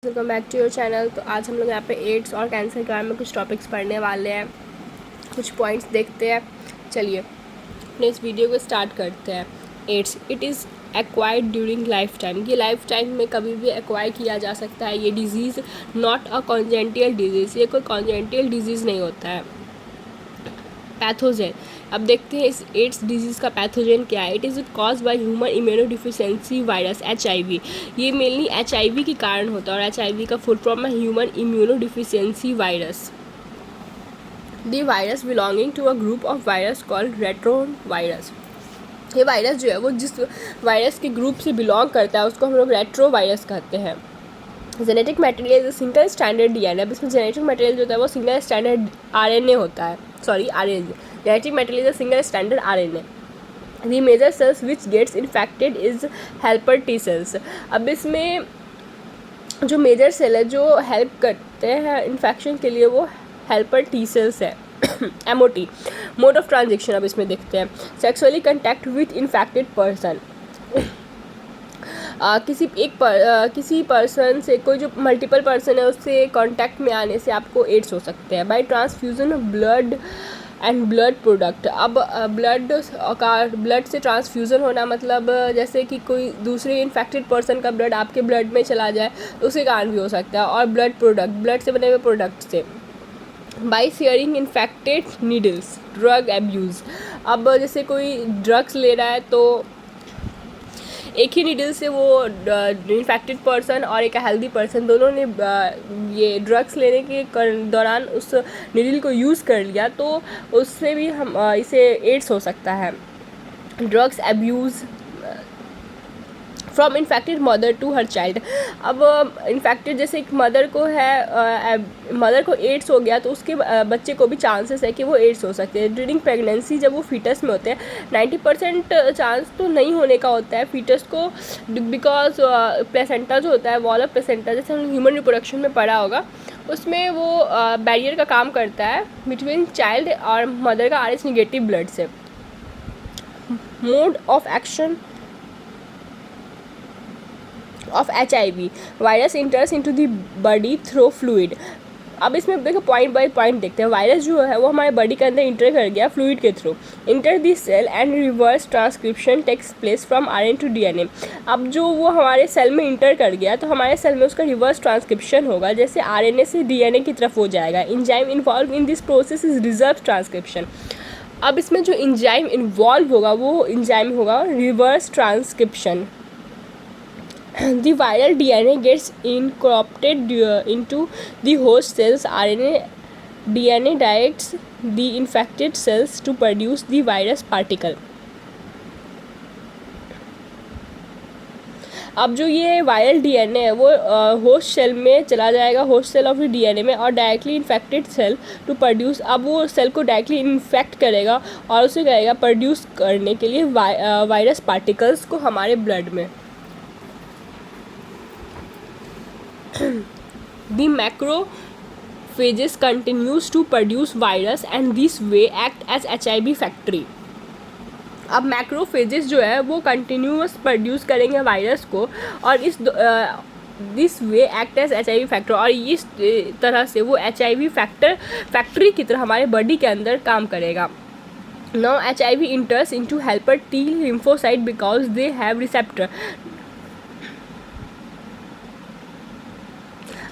Welcome back to your channel. तो आज हम लोग यहाँ पे एड्स और कैंसर के बारे में कुछ टॉपिक्स पढ़ने वाले हैं, कुछ पॉइंट्स देखते हैं। चलिए अपने इस वीडियो को स्टार्ट करते हैं। AIDS it is acquired during life time. ये लाइफ टाइम में कभी भी एक्वायर किया जा सकता है। ये disease not a congenital disease, ये कोई कॉन्जेंटियल डिजीज़ नहीं होता है। पैथोजन, अब देखते हैं इस एड्स डिजीज़ का पैथोजन क्या है। It is cause by human immunodeficiency virus HIV। ये मेनली HIV के कारण होता है और HIV का फुल फॉर्म है human immunodeficiency virus. The virus belonging to a group of virus called retro virus. ये वायरस जो है वो जिस वायरस के ग्रुप से बिलोंग करता है उसको हम लोग रेट्रो वायरस कहते हैं। Genetic material is single standard DNA। अब इसमें जेनेटिक मटेरियल जो होता है वो सिंगल स्टैंडर्ड RNA होता है, RNA। Genetic material is single standard RNA। The major cells which gets infected is helper T cells. अब इसमें जो मेजर सेल है जो हेल्प करते हैं इन्फेक्शन के लिए वो हेल्पर T सेल्स है। MOT, mode of transaction. अब इसमें देखते हैं sexually contact with infected person. किसी पर्सन से, कोई जो मल्टीपल पर्सन है उससे कांटेक्ट में आने से आपको एड्स हो सकते हैं। By transfusion blood and blood product. अब ब्लड से ट्रांसफ्यूज़न होना मतलब जैसे कि कोई दूसरे इन्फेक्टेड पर्सन का ब्लड आपके ब्लड में चला जाए तो उसके कारण भी हो सकता है। और ब्लड प्रोडक्ट, ब्लड से बने हुए प्रोडक्ट से। By sharing infected needles, drug abuse. अब जैसे कोई ड्रग्स ले रहा है तो एक ही नीडल से वो इन्फेक्टेड पर्सन और एक हेल्दी पर्सन दोनों ने ये ड्रग्स लेने के दौरान उस नीडल को यूज़ कर लिया तो उससे भी हम इसे एड्स हो सकता है। Drugs abuse from infected mother to her child. अब इन्फेक्टेड जैसे एक मदर को है, मदर को एड्स हो गया तो उसके बच्चे को भी चांसेस है कि वो एड्स हो सकते हैं। ड्यूरिंग प्रेगनेंसी जब वो फीटस में होते हैं 90% चांस तो नहीं होने का होता है फीटस को, बिकॉज प्लेसेंटा जो होता है, वॉल ऑफ प्लेसेंटा, जैसे हम ह्यूमन रिप्रोडक्शन में पढ़ा होगा, उसमें वो बैरियर का काम करता है बिटवीन चाइल्ड और मदर का RH नेगेटिव ब्लड से। Mode of action of HIV, virus इंटर्स into the body through fluid. अब इसमें देखो पॉइंट बाय पॉइंट देखते हैं। वायरस जो है वो हमारे बॉडी के अंदर इंटर कर गया फ्लूइड के through. Inter the cell and reverse transcription takes place from RNA to DNA। अब जो वो हमारे सेल में इंटर कर गया तो हमारे सेल में उसका रिवर्स ट्रांसक्रिप्शन होगा, जैसे RNA से DNA की तरफ हो जाएगा। Enzyme involve in this process is reverse transcription. अब इसमें जो इंजाइम इन्वॉल्व होगा वो इंजाइम होगा reverse transcription. The viral DNA gets incorporated into the host cell's RNA. DNA directs the infected cells to produce the virus particle. अब जो ये viral DNA है वो होस्ट सेल में चला जाएगा, host cell of the DNA में, और directly infected cell to produce. अब वो सेल को डायरेक्टली इन्फेक्ट करेगा और उसे कहेगा प्रोड्यूस करने के लिए वायरस पार्टिकल्स को हमारे ब्लड में। The macrophages continues to produce virus and this way act as HIV factory. अब मैक्रोफेजेस जो है वो कंटिन्यूस प्रोड्यूस करेंगे वायरस को और this way act as HIV factor, और इस तरह से वो HIV फैक्ट्री की तरह हमारे बॉडी के अंदर काम करेगा। Now HIV enters into helper T lymphocyte because they have receptor.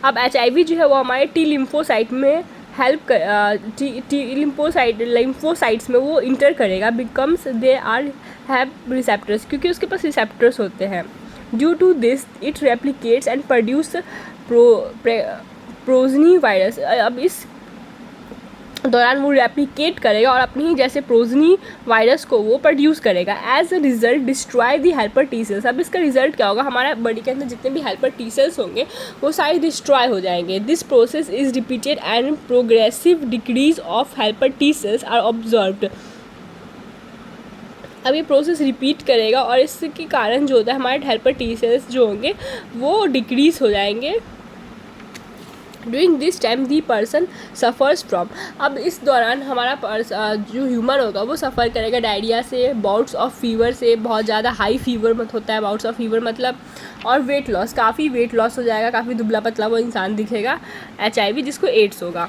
अब HIV जो है वो हमारे T लिम्फोसाइट में हेल्प कर T लिम्फोसाइट्स में वो इंटर करेगा, becomes they are have receptors, क्योंकि उसके पास रिसेप्टर्स होते हैं। Due to this it replicates and produce progeny virus. अब इस दौरान वो रेप्लिकेट करेगा और अपनी ही जैसे प्रोजनी वायरस को वो प्रोड्यूस करेगा। As a result destroy the helper T cells. अब इसका रिजल्ट क्या होगा, हमारा बॉडी के अंदर जितने भी हेल्पर T सेल्स होंगे वो सारे डिस्ट्रॉय हो जाएंगे। This process is repeated and progressive decrease of helper T cells are observed. अब ये प्रोसेस रिपीट करेगा और इसके कारण जो होता है हमारे हेल्पर T सेल्स जो होंगे वो डिक्रीज हो जाएंगे during this time the person suffers from. अब इस दौरान हमारा जो ह्यूमन होगा वो सफ़र करेगा डायरिया से, बाउट्स ऑफ फीवर से, बहुत ज़्यादा हाई फीवर मत होता है बाउट्स ऑफ फीवर मतलब, और वेट लॉस, काफ़ी वेट लॉस हो जाएगा, काफ़ी दुबला पतला वो इंसान दिखेगा, HIV जिसको एड्स होगा।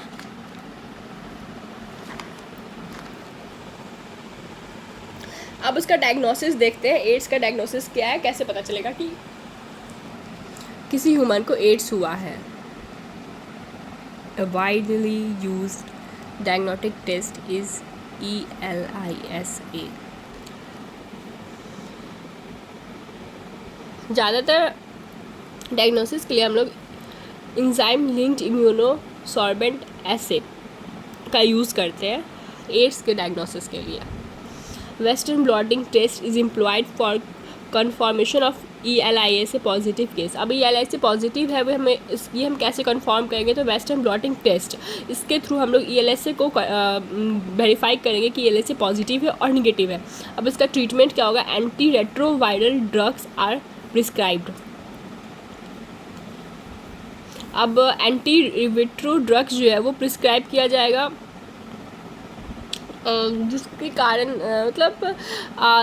अब उसका डायग्नोसिस देखते हैं, एड्स का डायग्नोसिस क्या है, कैसे पता चलेगा कि किसी ह्यूमन को एड्स हुआ है। A widely used diagnostic test is ELISA. ज़्यादातर डायग्नोसिस के लिए हम लोग इंजाइम लिंक्ड इम्यूनोसॉर्बेंट एसे का यूज़ करते हैं एड्स के डायग्नोसिस के लिए। Western blotting test is employed for confirmation of ELISA positive case. अब ELISA पॉजिटिव है वो ये हम कैसे कंफर्म करेंगे, तो वेस्टर्न ब्लॉटिंग टेस्ट, इसके थ्रू हम लोग ELISA को वेरीफाई करेंगे कि ELISA पॉजिटिव है और निगेटिव है। अब इसका ट्रीटमेंट क्या होगा, anti retroviral drugs are prescribed. अब एंटी रिट्रो ड्रग्स जो है वो प्रिस्क्राइब किया जाएगा, जिसके कारण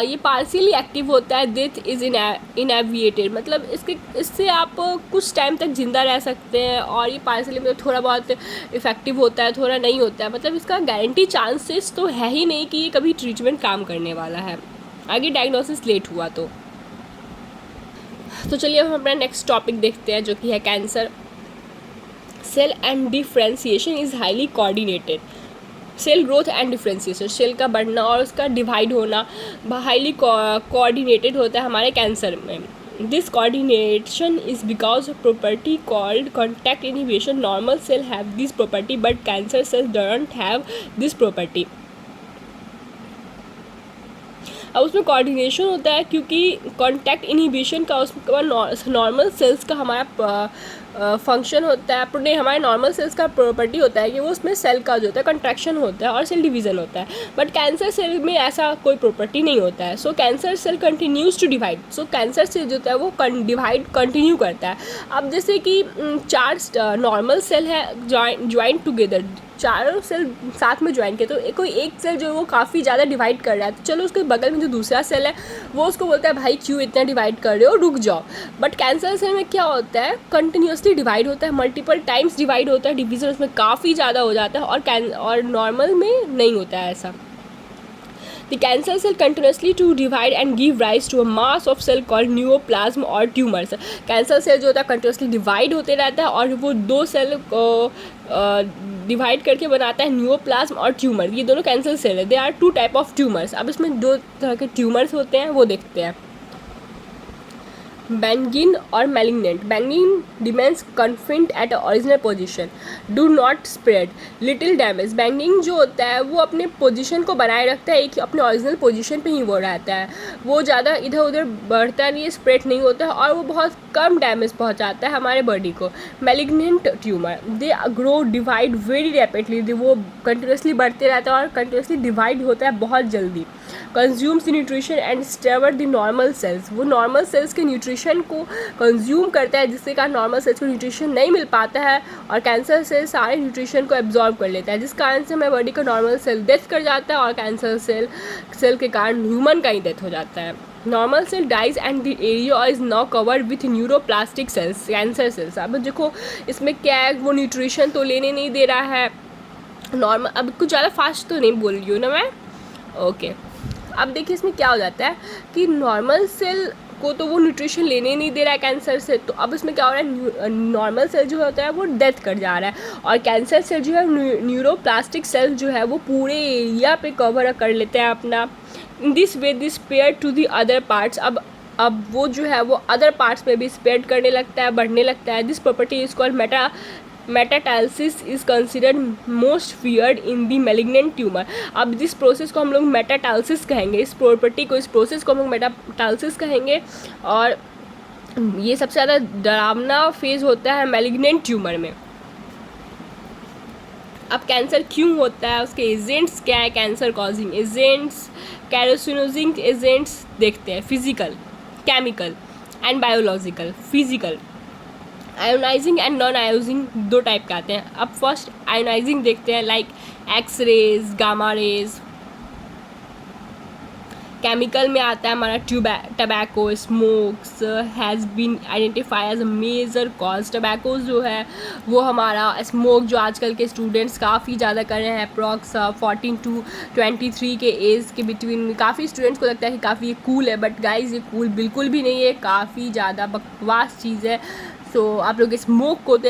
ये पार्शियली एक्टिव होता है, डेथ इज़ इनएविएटेड, मतलब इससे आप कुछ टाइम तक ज़िंदा रह सकते हैं, और ये पार्शियली मतलब थोड़ा बहुत इफ़ेक्टिव होता है, थोड़ा नहीं होता है, मतलब इसका गारंटी चांसेस तो है ही नहीं कि ये कभी ट्रीटमेंट काम करने वाला है, आगे डायग्नोसिस लेट हुआ तो चलिए हम अपना नेक्स्ट टॉपिक देखते हैं जो कि है cancer. Cell and differentiation is highly coordinated. Cell growth and differentiation, cell का बढ़ना और उसका डिवाइड होना हाईली कोऑर्डिनेटेड होता है हमारे कैंसर में। This coordination is because of property called contact inhibition. Normal cell have this property but cancer cell don't have this property. अब उसमें कोऑर्डिनेशन होता है क्योंकि कॉन्टैक्ट इनहिबिशन का उसका नॉर्मल सेल्स का हमारा फंक्शन होता है, हमारे नॉर्मल सेल्स का प्रॉपर्टी होता है कि वो उसमें सेल का जो होता है कंट्रैक्शन होता है और सेल डिवीज़न होता है, बट कैंसर सेल में ऐसा कोई प्रॉपर्टी नहीं होता है। So cancer cell continues to divide. So cancer cell जो होता है वो डिवाइड कंटिन्यू करता है। अब जैसे कि 4 नॉर्मल सेल है ज्वाइंट टुगेदर, चारों सेल साथ में ज्वाइन किए, तो कोई एक सेल जो है वो काफ़ी ज़्यादा डिवाइड कर रहा है, तो चलो उसके बगल में जो दूसरा सेल है वो उसको बोलता है भाई क्यों इतना डिवाइड कर रहे हो, रुक जाओ। बट कैंसर सेल में क्या होता है, कंटिन्यूसली डिवाइड होता है, मल्टीपल टाइम्स डिवाइड होता है, डिवीज़न उसमें काफ़ी ज़्यादा हो जाता है, और नॉर्मल में नहीं होता है ऐसा। The cancer cell continuously to divide and give rise to a mass of cell called neoplasm और tumors। कैंसर सेल जो होता है कंटिन्यूसली डिवाइड होते रहता है और वो 2 सेल को डिवाइड करके बनाता है न्यूओप्लाज्म और ट्यूमर। ये दोनों कैंसर सेल है। They are 2 type of tumours. अब इसमें 2 तरह के ट्यूमर्स होते हैं वो देखते हैं, बेनिग्न और malignant. Benign remains confined at original position, do not spread, little damage. Benign जो होता है वो अपने पोजीशन को बनाए रखता है, एक अपने ओरिजिनल पोजीशन पे ही वो रहता है, वो ज़्यादा इधर उधर बढ़ता नहीं है, स्प्रेड नहीं होता है, और वो बहुत कम डैमेज पहुंचाता है हमारे बॉडी को। Malignant tumour, they grow divide very rapidly, वो कंटिन्यूसली बढ़ते रहता है और कंटिन्यूसली डिवाइड होता है बहुत जल्दी। Consumes nutrition and starve the normal cells, वो नॉर्मल सेल्स के न्यूट्रिशन को कंज्यूम करता है, जिससे कारण नॉर्मल सेल्स को न्यूट्रिशन नहीं मिल पाता है और कैंसर सेल सारे न्यूट्रिशन को एब्जॉर्ब कर लेता है, जिस कारण से हमारे बॉडी का नॉर्मल सेल डेथ कर जाता है और कैंसर सेल के कारण ह्यूमन का ही डेथ हो जाता है। Normal cell dies and the area is now covered with neuroplastic cells, cancer cells. अब देखो इसमें क्या है, वो न्यूट्रिशन तो लेने नहीं दे रहा है नॉर्मल। अब कुछ ज़्यादा फास्ट तो नहीं बोल रही हूँ ना मैं, ओके। अब देखिए इसमें क्या हो जाता है कि नॉर्मल सेल को तो वो न्यूट्रिशन लेने नहीं दे रहा है कैंसर से, तो अब इसमें क्या हो रहा है, नॉर्मल सेल जो होता है वो डेथ कर जा रहा है और कैंसर सेल जो है न्यूरोप्लास्टिक सेल जो है वो पूरे एरिया पे कवर कर लेते हैं अपना। In this way this spread to the other parts. अब वो जो है वो अदर पार्ट्स में भी स्प्रेड करने लगता है, बढ़ने लगता है। This property is called metastasis is considered most feared in the malignant tumour. अब जिस प्रोसेस को हम लोग मेटाटाल्सिस कहेंगे, इस प्रॉपर्टी को, इस प्रोसेस को हम लोग मेटाटाल्सिस कहेंगे, और ये सबसे ज़्यादा डरावना फेज होता है मैलिग्नेंट ट्यूमर में। अब कैंसर क्यों होता है, उसके एजेंट्स क्या है, cancer causing agents, carcinogenic agents देखते हैं, physical, chemical and biological. Physical, ionising and non ionising दो टाइप के आते हैं। अब फर्स्ट आयोनाइजिंग देखते हैं, like x rays, gamma rays. Chemical में आता है हमारा tobacco smokes has been identify as a major cause. Tobacco जो है वो हमारा स्मोक जो आजकल के स्टूडेंट्स काफ़ी ज़्यादा कर रहे हैं, अप्रॉक्स 14 to 23 के एज के बिटवीन में। काफ़ी स्टूडेंट्स को लगता है कि काफ़ी ये कूल है, बट गाइज ये कूल बिल्कुल भी नहीं है, काफ़ी ज़्यादा बकवास चीज़ है। सो आप लोग स्मोक को तो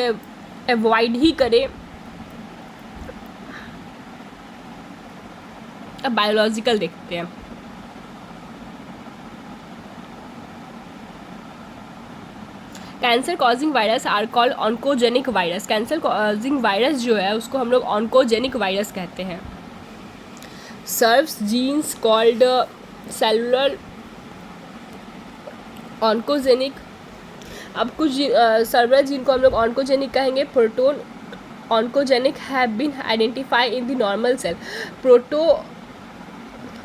अवॉइड ही करें। अब बायोलॉजिकल देखते हैं। Cancer causing virus are called oncogenic virus. Cancer causing virus जो है उसको हम लोग ऑन्कोजेनिक वायरस कहते हैं। Serves genes called cellular oncogenic. अब कुछ सर्वर जीन को हम लोग ऑन्कोजेनिक कहेंगे। Proton oncogenic have been identify in the normal cell. Proto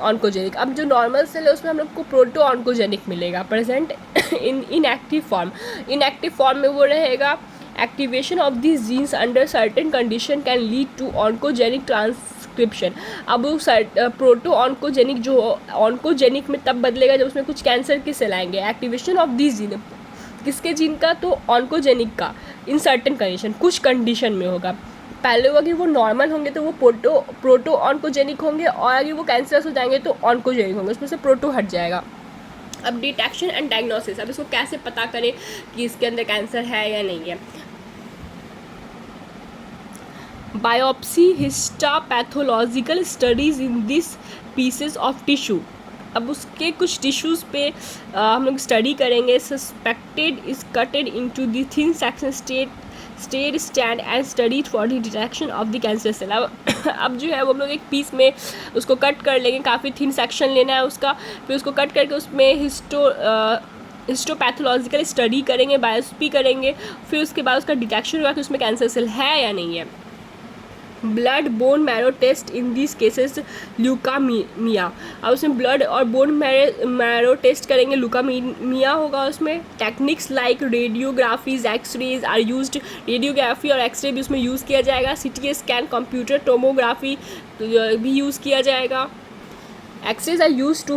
oncogenic, अब जो नॉर्मल सेल है उसमें हम लोग को प्रोटो ऑन्कोजेनिक मिलेगा, present in inactive form. Inactive form में वो रहेगा। Activation of this genes under certain condition can lead to oncogenic transcription. अब वो प्रोटो ऑन्कोजेनिक जो ऑन्कोजेनिक में तब बदलेगा जब उसमें कुछ कैंसर के सेल आएंगे। एक्टिवेशन ऑफ दिस जीन किसके जीन का, तो ऑन्कोजेनिक का, इन सर्टेन कंडीशन, कुछ कंडीशन में होगा। पहले अगर वो नॉर्मल होंगे तो वो प्रोटो ऑन्कोजेनिक होंगे, और अगर वो कैंसरस हो जाएंगे तो ऑन्कोजेनिक होंगे, उसमें से प्रोटो हट जाएगा। अब डिटेक्शन एंड डायग्नोसिस, अब इसको कैसे पता करें कि इसके अंदर कैंसर है या नहीं है। Biopsy histopathological studies in this pieces of tissue. अब उसके कुछ टिश्यूज़ पे हम लोग स्टडी करेंगे। Suspected is cutted into the thin section stained stand and studied for the detection of the cancer cell. अब जो है वो हम लोग एक पीस में उसको कट कर लेंगे, काफ़ी थिन सेक्शन लेना है उसका, फिर उसको कट करके उसमें हिस्टोपैथोलॉजिकल स्टडी करेंगे, बायोप्सी करेंगे, फिर उसके बाद उसका डिटेक्शन होगा कि उसमें कैंसर सेल है या नहीं है। Blood bone marrow test in this cases leukaemia. अब उसमें ब्लड और बोन मैरो टेस्ट करेंगे, ल्यूकामिया होगा उसमें। Techniques like radiographies X-rays are used. Radiography और एक्सरे भी उसमें यूज़ किया जाएगा। CT स्कैन, कंप्यूटर टोमोग्राफी भी यूज़ किया जाएगा। X-rays are used to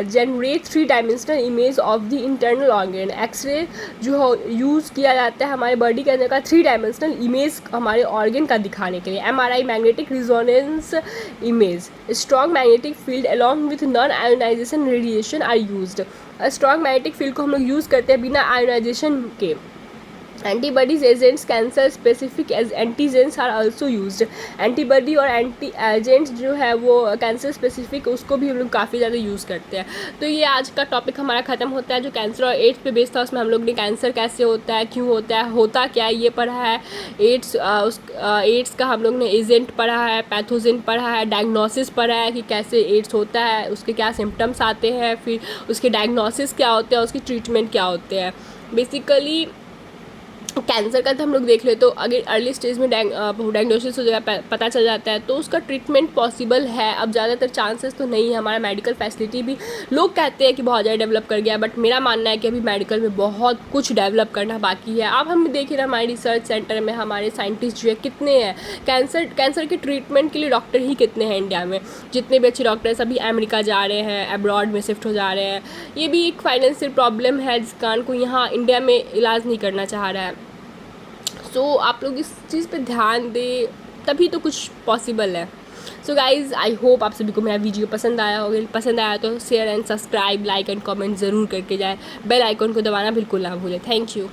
generate 3-dimensional image of the internal organ। X ray जो यूज़ किया जाता है हमारे बॉडी के अंदर का 3-dimensional इमेज हमारे ऑर्गन का दिखाने के लिए। MRI magnetic resonance image. Strong magnetic field along with non ionisation radiation are used. Strong magnetic field को हम लोग यूज़ करते हैं बिना आयोनाइजेशन के। Antibodies agents cancer specific as antigens are also used. Antibody और एंटी एजेंट्स जो है वो कैंसर स्पेसिफिक, उसको भी हम लोग काफ़ी ज़्यादा यूज़ करते हैं। तो ये आज का टॉपिक हमारा ख़त्म होता है। जो कैंसर और एड्स पे बेस्ड था उसमें हम लोग ने कैंसर कैसे होता है, क्यों होता है, होता क्या है, ये पढ़ा है। एड्स का हम लोग ने एजेंट पढ़ा है, पैथोजन पढ़ा है, डायग्नोसिस पढ़ा है कि कैसे एड्स होता है, उसके क्या सिम्टम्स आते हैं, फिर उसके डायग्नोसिस क्या होते हैं, उसकी ट्रीटमेंट क्या होते हैं। बेसिकली कैंसर का तो हम लोग देख ले तो अगर अर्ली स्टेज में डायग्नोसिस हो जाएगा, पता चल जाता है तो उसका ट्रीटमेंट पॉसिबल है। अब ज़्यादातर चांसेस तो नहीं है। हमारा मेडिकल फैसिलिटी भी लोग कहते हैं कि बहुत ज़्यादा डेवलप कर गया, बट मेरा मानना है कि अभी मेडिकल में बहुत कुछ डेवलप करना बाकी है। अब हम देखिए ना हमारे रिसर्च सेंटर में हमारे साइंटिस्ट जो है कितने हैं। कैंसर के ट्रीटमेंट के लिए डॉक्टर ही कितने हैं इंडिया में। जितने भी अच्छे डॉक्टर सभी अमेरिका जा रहे हैं, अब्रॉड में शिफ्ट हो जा रहे हैं। ये भी एक फाइनेंशियल प्रॉब्लम है जिस कारण को यहाँ इंडिया में इलाज नहीं करना चाह रहा है। सो आप लोग इस चीज़ पे ध्यान दें, तभी तो कुछ पॉसिबल है। सो गाइज़, आई होप आप सभी को मेरा वीडियो पसंद आया होगा। पसंद आया तो share and subscribe, like and comment ज़रूर करके जाए। बेल आइकन को दबाना बिल्कुल ना भूलें। Thank you.